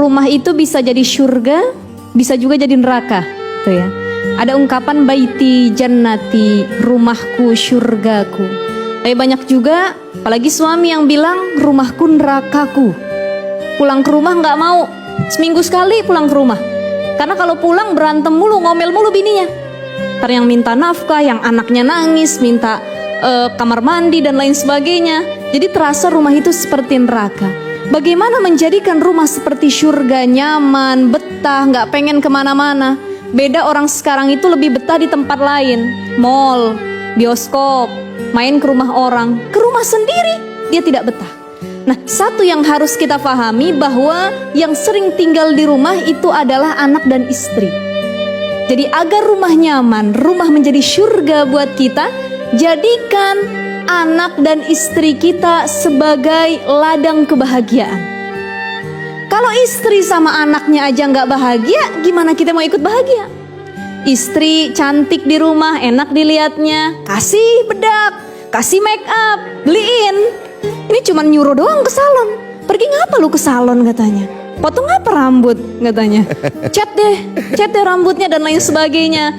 rumah itu bisa jadi surga, bisa juga jadi neraka, tuh ya. Ada ungkapan baiti jannati, rumahku surgaku. Tapi banyak juga, apalagi suami yang bilang rumahku nerakaku. Pulang ke rumah nggak mau, seminggu sekali pulang ke rumah. Karena kalau pulang berantem mulu, ngomel mulu bininya. Ntar yang minta nafkah, yang anaknya nangis, minta kamar mandi dan lain sebagainya. Jadi terasa rumah itu seperti neraka. Bagaimana menjadikan rumah seperti surga, nyaman, betah, nggak pengen kemana-mana. Beda orang sekarang itu lebih betah di tempat lain, mall, bioskop, main ke rumah orang. Ke rumah sendiri dia tidak betah. Nah, satu yang harus kita pahami bahwa yang sering tinggal di rumah itu adalah anak dan istri. Jadi agar rumah nyaman, rumah menjadi surga buat kita, jadikan anak dan istri kita sebagai ladang kebahagiaan. Kalau istri sama anaknya aja nggak bahagia, gimana kita mau ikut bahagia? Istri cantik di rumah, enak dilihatnya, kasih bedak, kasih make up, beliin. Ini cuma nyuruh doang ke salon. Pergi ngapa lu ke salon katanya? Potong apa rambut katanya? Cat deh rambutnya dan lain sebagainya.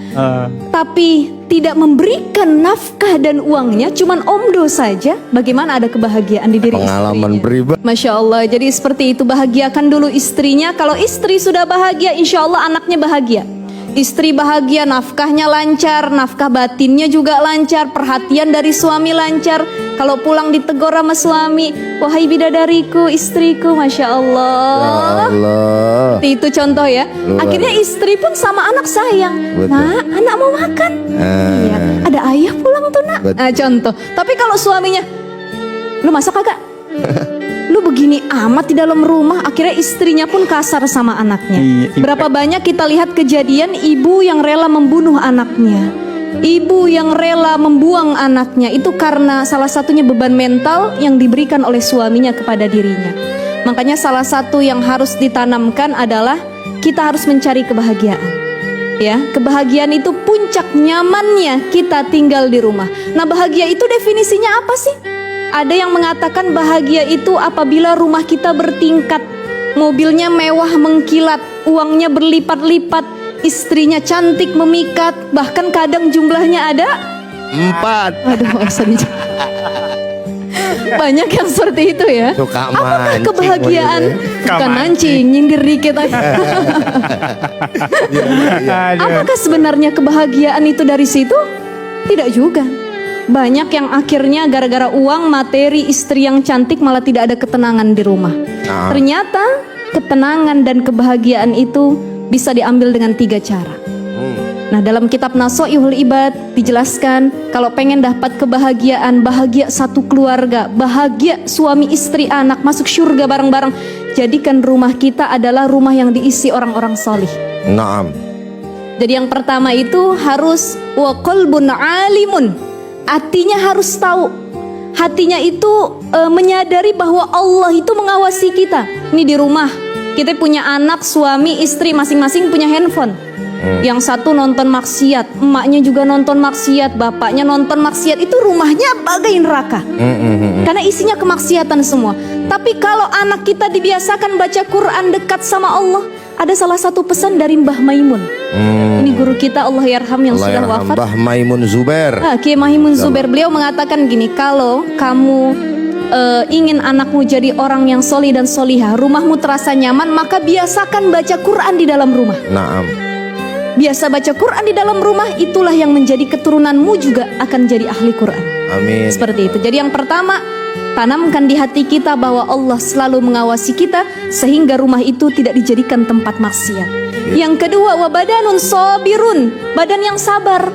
Tapi tidak memberikan nafkah dan uangnya, cuman omdo saja. Bagaimana ada kebahagiaan di diri pengalaman istrinya? pribadi. Masya Allah. Jadi seperti itu, bahagiakan dulu istrinya. Kalau istri sudah bahagia, insya Allah anaknya bahagia. Istri bahagia, nafkahnya lancar, nafkah batinnya juga lancar, perhatian dari suami lancar. Kalau pulang ditegur sama suami, wahai bidadariku, istriku, Masya Allah. Ya Allah. Itu contoh ya. Akhirnya istri pun sama anak sayang. Betul. Nak, anak mau makan. Iya, ada ayah pulang tuh nak. Betul. Nah, contoh. Tapi kalau suaminya, lu masak kagak? Lu begini amat di dalam rumah, akhirnya istrinya pun kasar sama anaknya. Berapa banyak kita lihat kejadian ibu yang rela membunuh anaknya, ibu yang rela membuang anaknya, itu karena salah satunya beban mental yang diberikan oleh suaminya kepada dirinya. Makanya salah satu yang harus ditanamkan adalah kita harus mencari kebahagiaan. Ya, kebahagiaan itu puncak nyamannya kita tinggal di rumah. Nah, bahagia itu definisinya apa sih? Ada yang mengatakan bahagia itu apabila rumah kita bertingkat, mobilnya mewah mengkilat, uangnya berlipat-lipat, istrinya cantik memikat, bahkan kadang jumlahnya ada 4. Aduh, banyak yang seperti itu ya. Suka Apakah mancing kebahagiaan? Bukan mancing, nyindir dikit aja. Apakah sebenarnya kebahagiaan itu dari situ? Tidak juga. Banyak yang akhirnya gara-gara uang, materi, istri yang cantik malah tidak ada ketenangan di rumah. Ternyata ketenangan dan kebahagiaan itu bisa diambil dengan 3 cara. Nah, dalam kitab Nasoihul Ibad dijelaskan kalau pengen dapat kebahagiaan, bahagia satu keluarga, bahagia suami istri anak, masuk surga bareng-bareng, jadikan rumah kita adalah rumah yang diisi orang-orang solih. Naam. Jadi yang pertama itu harus wa qalbun alimun. Hatinya harus tahu. Hatinya itu menyadari bahwa Allah itu mengawasi kita. Ini di rumah kita punya anak, suami, istri, masing-masing punya handphone. Yang satu nonton maksiat, emaknya juga nonton maksiat, bapaknya nonton maksiat. Itu rumahnya bagai neraka. Karena isinya kemaksiatan semua. Tapi kalau anak kita dibiasakan baca Quran, dekat sama Allah, ada salah satu pesan dari Mbah Maimun. Ini guru kita, Allah yarham, yang Allah sudah yarham, wafat, Mbah Maimun Zubair. Kiai Maimun Zubair. Beliau mengatakan gini, kalau kamu ingin anakmu jadi orang yang solih dan solihah, rumahmu terasa nyaman, maka biasakan baca Quran di dalam rumah. Naam. Biasa baca Quran di dalam rumah, itulah yang menjadi keturunanmu juga akan jadi ahli Quran. Amin. Seperti itu. Jadi yang pertama, tanamkan di hati kita bahwa Allah selalu mengawasi kita, sehingga rumah itu tidak dijadikan tempat maksiat. Yang kedua, wa badanun sabirun, badan yang sabar,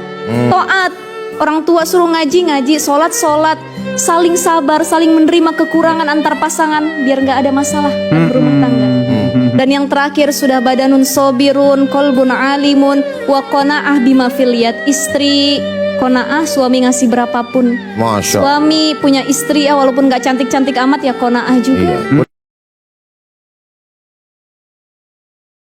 taat. Orang tua suruh ngaji, sholat, saling sabar, saling menerima kekurangan antar pasangan, biar nggak ada masalah berumah tangga. Dan yang terakhir sudah badanun sabirun, qalbun alimun, wa qanaah bima fil yad. Istri qanaah, suami ngasih berapapun. Masya Allah. Suami punya istri ya, walaupun nggak cantik-cantik amat ya qanaah juga. Iya.